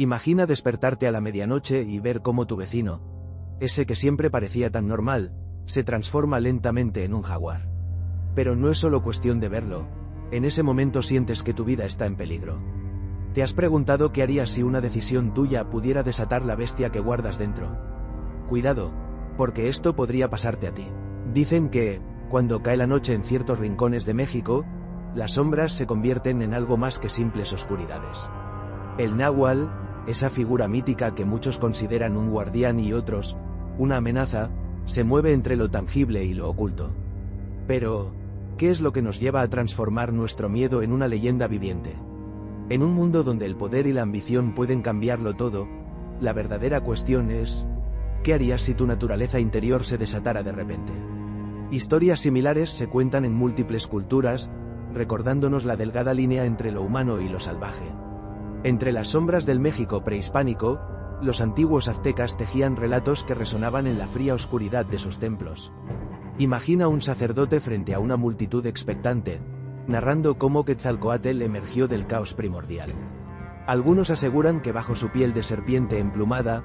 Imagina despertarte a la medianoche y ver cómo tu vecino, ese que siempre parecía tan normal, se transforma lentamente en un jaguar. Pero no es solo cuestión de verlo, en ese momento sientes que tu vida está en peligro. ¿Te has preguntado qué harías si una decisión tuya pudiera desatar la bestia que guardas dentro? Cuidado, porque esto podría pasarte a ti. Dicen que, cuando cae la noche en ciertos rincones de México, las sombras se convierten en algo más que simples oscuridades. El náhuatl, esa figura mítica que muchos consideran un guardián y otros, una amenaza, se mueve entre lo tangible y lo oculto. Pero, ¿qué es lo que nos lleva a transformar nuestro miedo en una leyenda viviente? En un mundo donde el poder y la ambición pueden cambiarlo todo, la verdadera cuestión es, ¿qué harías si tu naturaleza interior se desatara de repente? Historias similares se cuentan en múltiples culturas, recordándonos la delgada línea entre lo humano y lo salvaje. Entre las sombras del México prehispánico, los antiguos aztecas tejían relatos que resonaban en la fría oscuridad de sus templos. Imagina un sacerdote frente a una multitud expectante, narrando cómo Quetzalcóatl emergió del caos primordial. Algunos aseguran que bajo su piel de serpiente emplumada,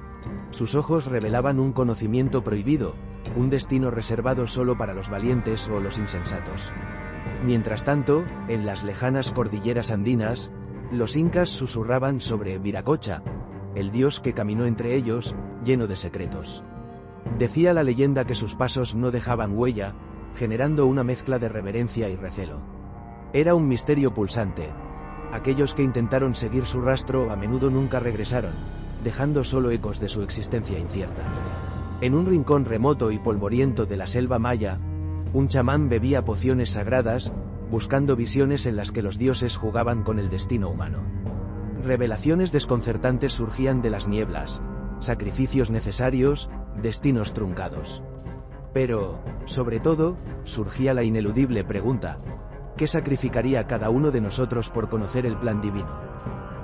sus ojos revelaban un conocimiento prohibido, un destino reservado solo para los valientes o los insensatos. Mientras tanto, en las lejanas cordilleras andinas, los incas susurraban sobre Viracocha, el dios que caminó entre ellos, lleno de secretos. Decía la leyenda que sus pasos no dejaban huella, generando una mezcla de reverencia y recelo. Era un misterio pulsante. Aquellos que intentaron seguir su rastro a menudo nunca regresaron, dejando solo ecos de su existencia incierta. En un rincón remoto y polvoriento de la selva maya, un chamán bebía pociones sagradas, buscando visiones en las que los dioses jugaban con el destino humano. Revelaciones desconcertantes surgían de las nieblas, sacrificios necesarios, destinos truncados. Pero, sobre todo, surgía la ineludible pregunta: ¿qué sacrificaría cada uno de nosotros por conocer el plan divino?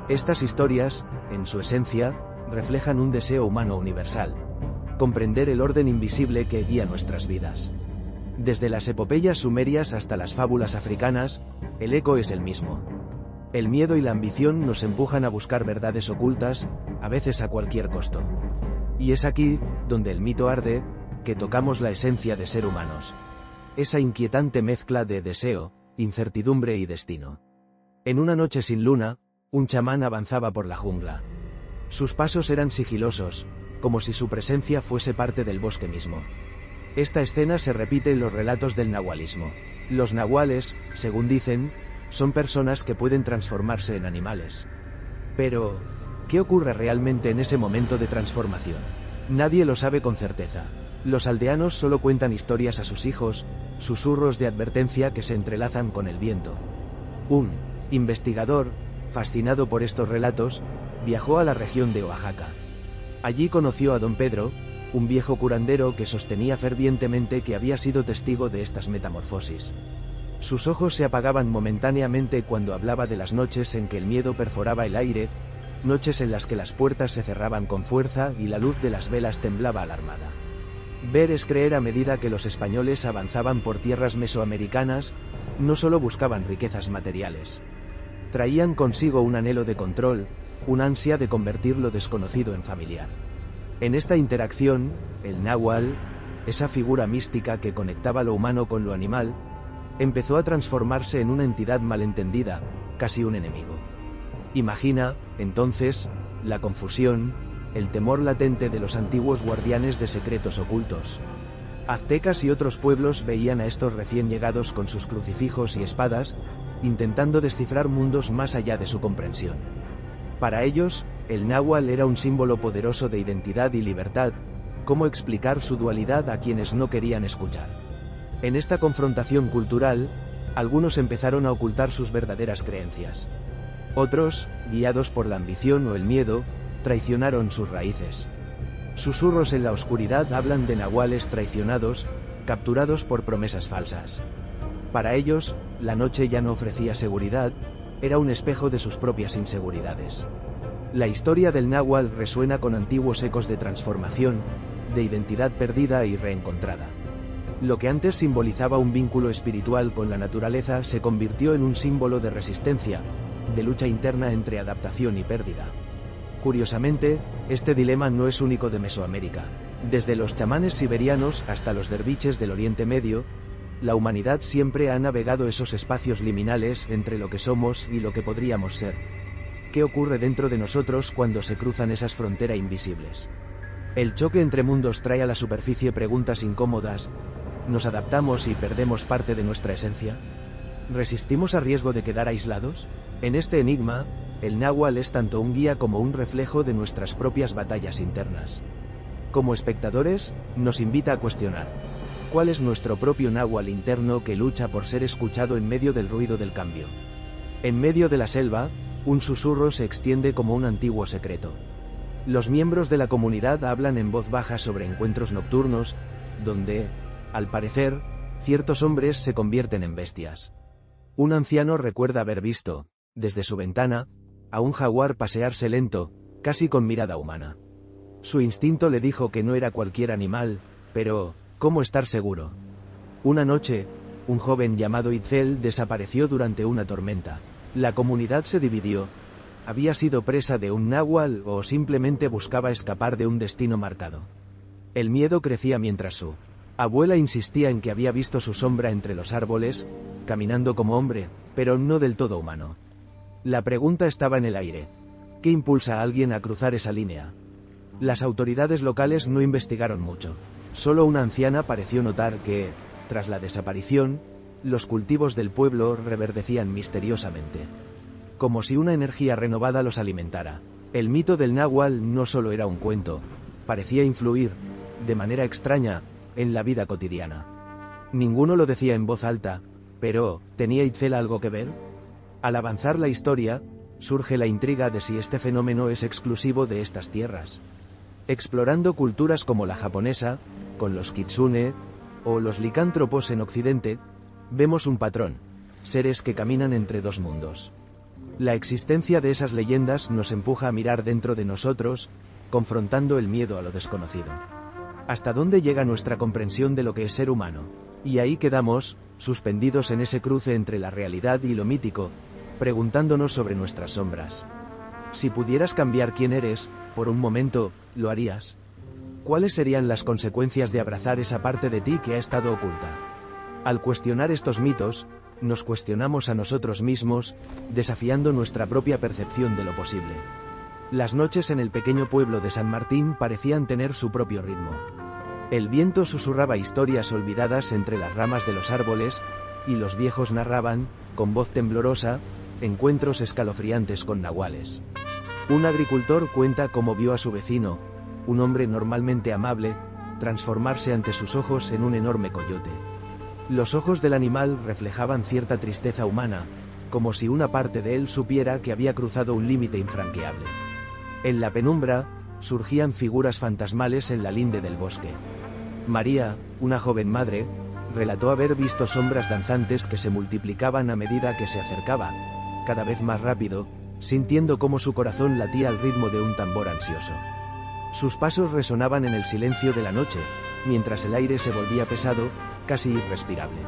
Estas historias, en su esencia, reflejan un deseo humano universal: comprender el orden invisible que guía nuestras vidas. Desde las epopeyas sumerias hasta las fábulas africanas, el eco es el mismo. El miedo y la ambición nos empujan a buscar verdades ocultas, a veces a cualquier costo. Y es aquí, donde el mito arde, que tocamos la esencia de ser humanos. Esa inquietante mezcla de deseo, incertidumbre y destino. En una noche sin luna, un chamán avanzaba por la jungla. Sus pasos eran sigilosos, como si su presencia fuese parte del bosque mismo. Esta escena se repite en los relatos del nahualismo. Los nahuales, según dicen, son personas que pueden transformarse en animales. Pero, ¿qué ocurre realmente en ese momento de transformación? Nadie lo sabe con certeza. Los aldeanos solo cuentan historias a sus hijos, susurros de advertencia que se entrelazan con el viento. Un investigador, fascinado por estos relatos, viajó a la región de Oaxaca. Allí conoció a don Pedro, un viejo curandero que sostenía fervientemente que había sido testigo de estas metamorfosis. Sus ojos se apagaban momentáneamente cuando hablaba de las noches en que el miedo perforaba el aire, noches en las que las puertas se cerraban con fuerza y la luz de las velas temblaba alarmada. Ver es creer. A medida que los españoles avanzaban por tierras mesoamericanas, no solo buscaban riquezas materiales. Traían consigo un anhelo de control, un ansia de convertir lo desconocido en familiar. En esta interacción, el náhuatl, esa figura mística que conectaba lo humano con lo animal, empezó a transformarse en una entidad malentendida, casi un enemigo. Imagina, entonces, la confusión, el temor latente de los antiguos guardianes de secretos ocultos. Aztecas y otros pueblos veían a estos recién llegados con sus crucifijos y espadas, intentando descifrar mundos más allá de su comprensión. Para ellos, el náhuatl era un símbolo poderoso de identidad y libertad. ¿Cómo explicar su dualidad a quienes no querían escuchar? En esta confrontación cultural, algunos empezaron a ocultar sus verdaderas creencias. Otros, guiados por la ambición o el miedo, traicionaron sus raíces. Susurros en la oscuridad hablan de nahuales traicionados, capturados por promesas falsas. Para ellos, la noche ya no ofrecía seguridad, era un espejo de sus propias inseguridades. La historia del náhuatl resuena con antiguos ecos de transformación, de identidad perdida y reencontrada. Lo que antes simbolizaba un vínculo espiritual con la naturaleza se convirtió en un símbolo de resistencia, de lucha interna entre adaptación y pérdida. Curiosamente, este dilema no es único de Mesoamérica. Desde los chamanes siberianos hasta los derviches del Oriente Medio, la humanidad siempre ha navegado esos espacios liminales entre lo que somos y lo que podríamos ser. ¿Qué ocurre dentro de nosotros cuando se cruzan esas fronteras invisibles? El choque entre mundos trae a la superficie preguntas incómodas. ¿Nos adaptamos y perdemos parte de nuestra esencia? ¿Resistimos a riesgo de quedar aislados? En este enigma, el náhuatl es tanto un guía como un reflejo de nuestras propias batallas internas. Como espectadores, nos invita a cuestionar: ¿cuál es nuestro propio náhuatl interno que lucha por ser escuchado en medio del ruido del cambio? En medio de la selva, un susurro se extiende como un antiguo secreto. Los miembros de la comunidad hablan en voz baja sobre encuentros nocturnos, donde, al parecer, ciertos hombres se convierten en bestias. Un anciano recuerda haber visto, desde su ventana, a un jaguar pasearse lento, casi con mirada humana. Su instinto le dijo que no era cualquier animal, pero ¿cómo estar seguro? Una noche, un joven llamado Itzel desapareció durante una tormenta. La comunidad se dividió. ¿Había sido presa de un náhuatl o simplemente buscaba escapar de un destino marcado? El miedo crecía mientras su abuela insistía en que había visto su sombra entre los árboles, caminando como hombre, pero no del todo humano. La pregunta estaba en el aire: ¿qué impulsa a alguien a cruzar esa línea? Las autoridades locales no investigaron mucho. Solo una anciana pareció notar que, tras la desaparición, los cultivos del pueblo reverdecían misteriosamente. Como si una energía renovada los alimentara. El mito del náhuatl no solo era un cuento, parecía influir, de manera extraña, en la vida cotidiana. Ninguno lo decía en voz alta, pero ¿tenía Itzel algo que ver? Al avanzar la historia, surge la intriga de si este fenómeno es exclusivo de estas tierras. Explorando culturas como la japonesa, con los kitsune, o los licántropos en Occidente, vemos un patrón: seres que caminan entre dos mundos. La existencia de esas leyendas nos empuja a mirar dentro de nosotros, confrontando el miedo a lo desconocido. ¿Hasta dónde llega nuestra comprensión de lo que es ser humano? Y ahí quedamos, suspendidos en ese cruce entre la realidad y lo mítico, preguntándonos sobre nuestras sombras. Si pudieras cambiar quién eres, por un momento, ¿lo harías? ¿Cuáles serían las consecuencias de abrazar esa parte de ti que ha estado oculta? Al cuestionar estos mitos, nos cuestionamos a nosotros mismos, desafiando nuestra propia percepción de lo posible. Las noches en el pequeño pueblo de San Martín parecían tener su propio ritmo. El viento susurraba historias olvidadas entre las ramas de los árboles, y los viejos narraban, con voz temblorosa, encuentros escalofriantes con nahuales. Un agricultor cuenta cómo vio a su vecino, un hombre normalmente amable, transformarse ante sus ojos en un enorme coyote. Los ojos del animal reflejaban cierta tristeza humana, como si una parte de él supiera que había cruzado un límite infranqueable. En la penumbra, surgían figuras fantasmales en la linde del bosque. María, una joven madre, relató haber visto sombras danzantes que se multiplicaban a medida que se acercaba, cada vez más rápido, sintiendo cómo su corazón latía al ritmo de un tambor ansioso. Sus pasos resonaban en el silencio de la noche, mientras el aire se volvía pesado, casi irrespirable.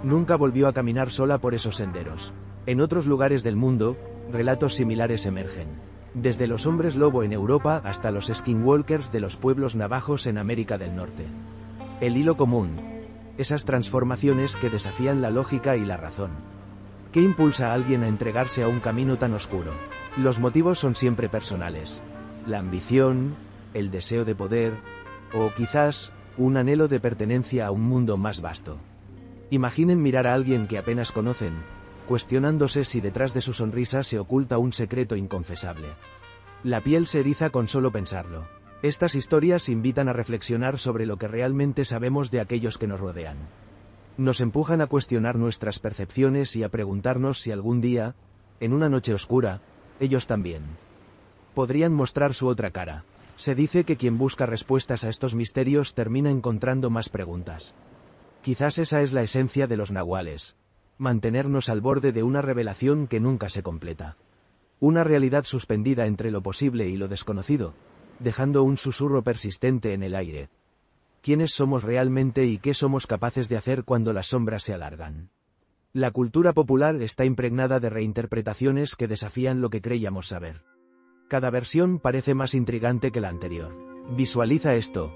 Nunca volvió a caminar sola por esos senderos. En otros lugares del mundo, relatos similares emergen. Desde los hombres lobo en Europa hasta los skinwalkers de los pueblos navajos en América del Norte. El hilo común: esas transformaciones que desafían la lógica y la razón. ¿Qué impulsa a alguien a entregarse a un camino tan oscuro? Los motivos son siempre personales. La ambición, el deseo de poder, o quizás, un anhelo de pertenencia a un mundo más vasto. Imaginen mirar a alguien que apenas conocen, cuestionándose si detrás de su sonrisa se oculta un secreto inconfesable. La piel se eriza con solo pensarlo. Estas historias invitan a reflexionar sobre lo que realmente sabemos de aquellos que nos rodean. Nos empujan a cuestionar nuestras percepciones y a preguntarnos si algún día, en una noche oscura, ellos también podrían mostrar su otra cara. Se dice que quien busca respuestas a estos misterios termina encontrando más preguntas. Quizás esa es la esencia de los nahuales: mantenernos al borde de una revelación que nunca se completa. Una realidad suspendida entre lo posible y lo desconocido, dejando un susurro persistente en el aire. ¿Quiénes somos realmente y qué somos capaces de hacer cuando las sombras se alargan? La cultura popular está impregnada de reinterpretaciones que desafían lo que creíamos saber. Cada versión parece más intrigante que la anterior. Visualiza esto.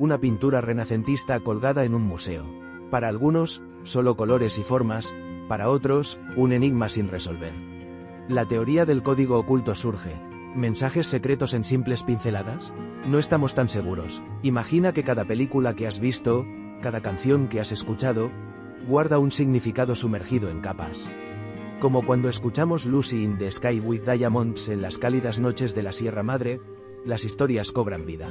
Una pintura renacentista colgada en un museo. Para algunos, solo colores y formas, para otros, un enigma sin resolver. La teoría del código oculto surge. ¿Mensajes secretos en simples pinceladas? No estamos tan seguros. Imagina que cada película que has visto, cada canción que has escuchado, guarda un significado sumergido en capas. Como cuando escuchamos Lucy in the Sky with Diamonds en las cálidas noches de la Sierra Madre, las historias cobran vida.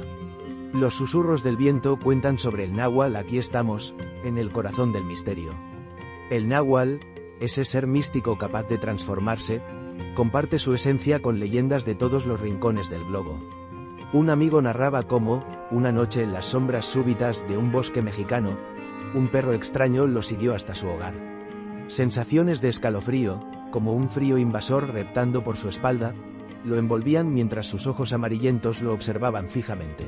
Los susurros del viento cuentan sobre el náhuatl. Aquí estamos, en el corazón del misterio. El náhuatl, ese ser místico capaz de transformarse, comparte su esencia con leyendas de todos los rincones del globo. Un amigo narraba cómo, una noche en las sombras súbitas de un bosque mexicano, un perro extraño lo siguió hasta su hogar. Sensaciones de escalofrío, como un frío invasor reptando por su espalda, lo envolvían mientras sus ojos amarillentos lo observaban fijamente.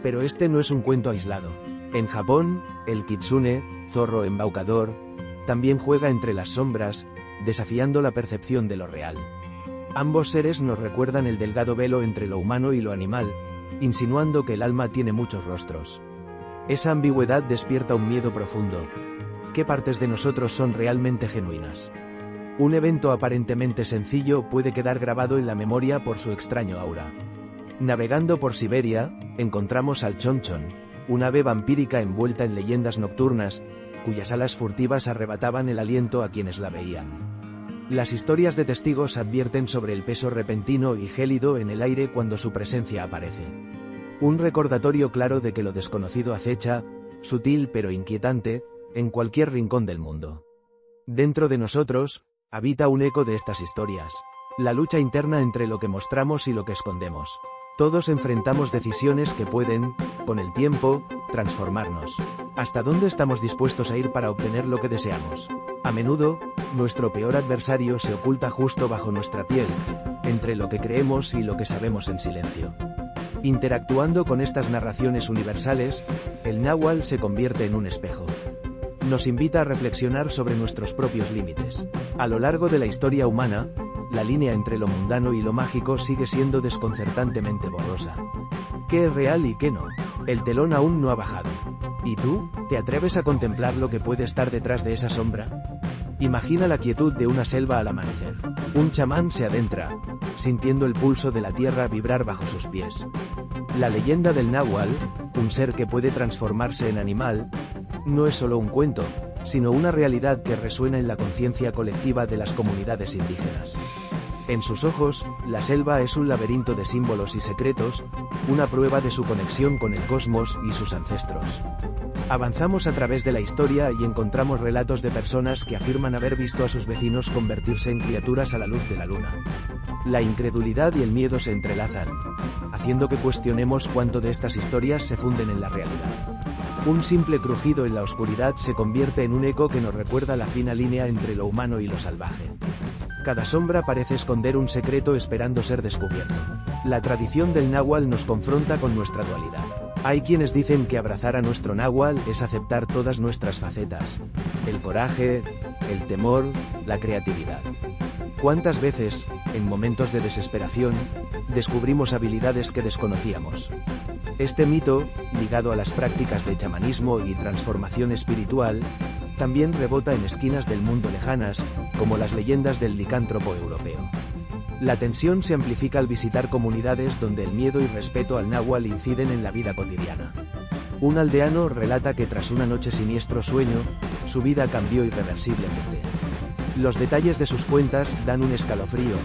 Pero este no es un cuento aislado. En Japón, el kitsune, zorro embaucador, también juega entre las sombras, desafiando la percepción de lo real. Ambos seres nos recuerdan el delgado velo entre lo humano y lo animal, insinuando que el alma tiene muchos rostros. Esa ambigüedad despierta un miedo profundo. ¿Qué partes de nosotros son realmente genuinas? Un evento aparentemente sencillo puede quedar grabado en la memoria por su extraño aura. Navegando por Siberia, encontramos al chonchon, un ave vampírica envuelta en leyendas nocturnas, cuyas alas furtivas arrebataban el aliento a quienes la veían. Las historias de testigos advierten sobre el peso repentino y gélido en el aire cuando su presencia aparece. Un recordatorio claro de que lo desconocido acecha, sutil pero inquietante, en cualquier rincón del mundo. Dentro de nosotros, habita un eco de estas historias. La lucha interna entre lo que mostramos y lo que escondemos. Todos enfrentamos decisiones que pueden, con el tiempo, transformarnos. ¿Hasta dónde estamos dispuestos a ir para obtener lo que deseamos? A menudo, nuestro peor adversario se oculta justo bajo nuestra piel, entre lo que creemos y lo que sabemos en silencio. Interactuando con estas narraciones universales, el náhuatl se convierte en un espejo. Nos invita a reflexionar sobre nuestros propios límites. A lo largo de la historia humana, la línea entre lo mundano y lo mágico sigue siendo desconcertantemente borrosa. ¿Qué es real y qué no? El telón aún no ha bajado. ¿Y tú? ¿Te atreves a contemplar lo que puede estar detrás de esa sombra? Imagina la quietud de una selva al amanecer. Un chamán se adentra, sintiendo el pulso de la tierra vibrar bajo sus pies. La leyenda del náhuatl, un ser que puede transformarse en animal, no es solo un cuento, sino una realidad que resuena en la conciencia colectiva de las comunidades indígenas. En sus ojos, la selva es un laberinto de símbolos y secretos, una prueba de su conexión con el cosmos y sus ancestros. Avanzamos a través de la historia y encontramos relatos de personas que afirman haber visto a sus vecinos convertirse en criaturas a la luz de la luna. La incredulidad y el miedo se entrelazan, haciendo que cuestionemos cuánto de estas historias se funden en la realidad. Un simple crujido en la oscuridad se convierte en un eco que nos recuerda la fina línea entre lo humano y lo salvaje. Cada sombra parece esconder un secreto esperando ser descubierto. La tradición del náhuatl nos confronta con nuestra dualidad. Hay quienes dicen que abrazar a nuestro náhuatl es aceptar todas nuestras facetas: el coraje, el temor, la creatividad. ¿Cuántas veces, en momentos de desesperación, descubrimos habilidades que desconocíamos? Este mito, ligado a las prácticas de chamanismo y transformación espiritual, también rebota en esquinas del mundo lejanas, como las leyendas del licántropo europeo. La tensión se amplifica al visitar comunidades donde el miedo y respeto al náhuatl inciden en la vida cotidiana. Un aldeano relata que tras una noche siniestro sueño, su vida cambió irreversiblemente. Los detalles de sus cuentas dan un escalofrío,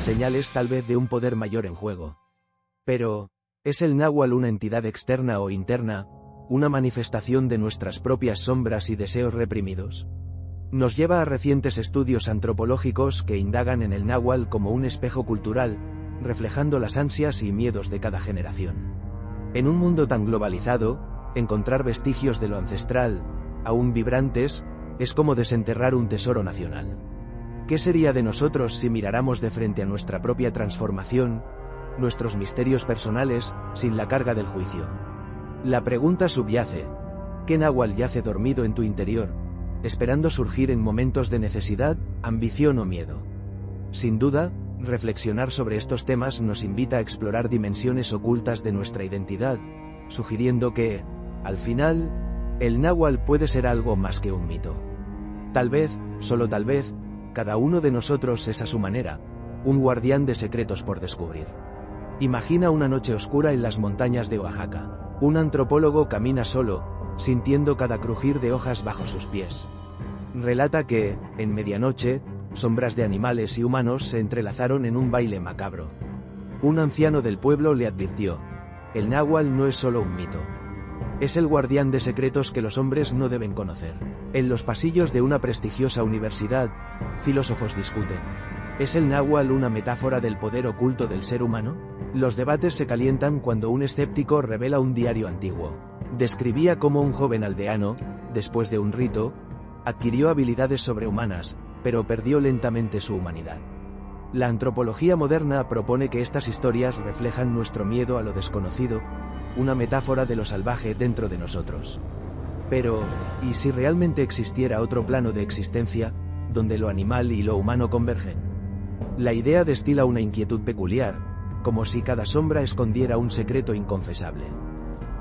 señales tal vez de un poder mayor en juego. Pero, ¿es el náhuatl una entidad externa o interna, una manifestación de nuestras propias sombras y deseos reprimidos? Nos lleva a recientes estudios antropológicos que indagan en el náhuatl como un espejo cultural, reflejando las ansias y miedos de cada generación. En un mundo tan globalizado, encontrar vestigios de lo ancestral, aún vibrantes, es como desenterrar un tesoro nacional. ¿Qué sería de nosotros si miráramos de frente a nuestra propia transformación, nuestros misterios personales, sin la carga del juicio? La pregunta subyace: ¿qué náhuatl yace dormido en tu interior, esperando surgir en momentos de necesidad, ambición o miedo? Sin duda, Reflexionar sobre estos temas nos invita a explorar dimensiones ocultas de nuestra identidad, sugiriendo que, al final, el náhuatl puede ser algo más que un mito. Tal vez, solo tal vez, cada uno de nosotros es a su manera, un guardián de secretos por descubrir. Imagina una noche oscura en las montañas de Oaxaca. Un antropólogo camina solo, sintiendo cada crujir de hojas bajo sus pies. Relata que, en medianoche, sombras de animales y humanos se entrelazaron en un baile macabro. Un anciano del pueblo le advirtió: el náhuatl no es solo un mito. Es el guardián de secretos que los hombres no deben conocer. En los pasillos de una prestigiosa universidad, filósofos discuten: ¿es el náhuatl una metáfora del poder oculto del ser humano? Los debates se calientan cuando un escéptico revela un diario antiguo. Describía cómo un joven aldeano, después de un rito, adquirió habilidades sobrehumanas, pero perdió lentamente su humanidad. La antropología moderna propone que estas historias reflejan nuestro miedo a lo desconocido, una metáfora de lo salvaje dentro de nosotros. Pero, ¿y si realmente existiera otro plano de existencia, donde lo animal y lo humano convergen? La idea destila una inquietud peculiar, como si cada sombra escondiera un secreto inconfesable.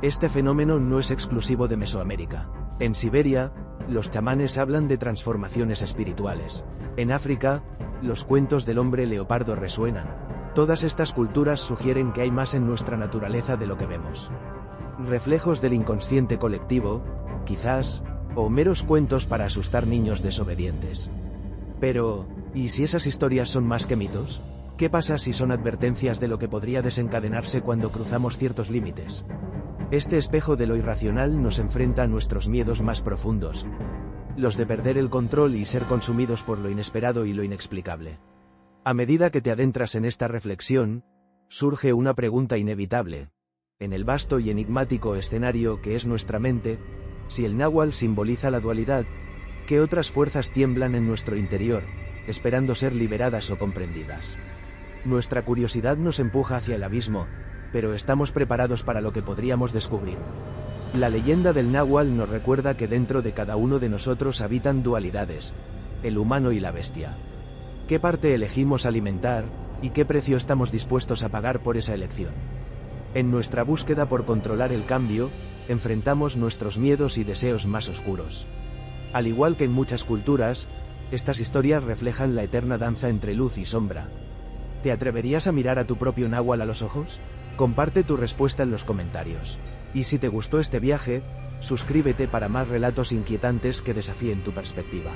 Este fenómeno no es exclusivo de Mesoamérica. En Siberia, los chamanes hablan de transformaciones espirituales. En África, los cuentos del hombre leopardo resuenan. Todas estas culturas sugieren que hay más en nuestra naturaleza de lo que vemos. Reflejos del inconsciente colectivo, quizás, o meros cuentos para asustar niños desobedientes. Pero, ¿y si esas historias son más que mitos? ¿Qué pasa si son advertencias de lo que podría desencadenarse cuando cruzamos ciertos límites? Este espejo de lo irracional nos enfrenta a nuestros miedos más profundos, los de perder el control y ser consumidos por lo inesperado y lo inexplicable. A medida que te adentras en esta reflexión, surge una pregunta inevitable. En el vasto y enigmático escenario que es nuestra mente, si el náhuatl simboliza la dualidad, ¿qué otras fuerzas tiemblan en nuestro interior, esperando ser liberadas o comprendidas? Nuestra curiosidad nos empuja hacia el abismo, pero estamos preparados para lo que podríamos descubrir. La leyenda del náhuatl nos recuerda que dentro de cada uno de nosotros habitan dualidades, el humano y la bestia. ¿Qué parte elegimos alimentar, y qué precio estamos dispuestos a pagar por esa elección? En nuestra búsqueda por controlar el cambio, enfrentamos nuestros miedos y deseos más oscuros. Al igual que en muchas culturas, estas historias reflejan la eterna danza entre luz y sombra. ¿Te atreverías a mirar a tu propio náhuatl a los ojos? Comparte tu respuesta en los comentarios. Y si te gustó este viaje, suscríbete para más relatos inquietantes que desafíen tu perspectiva.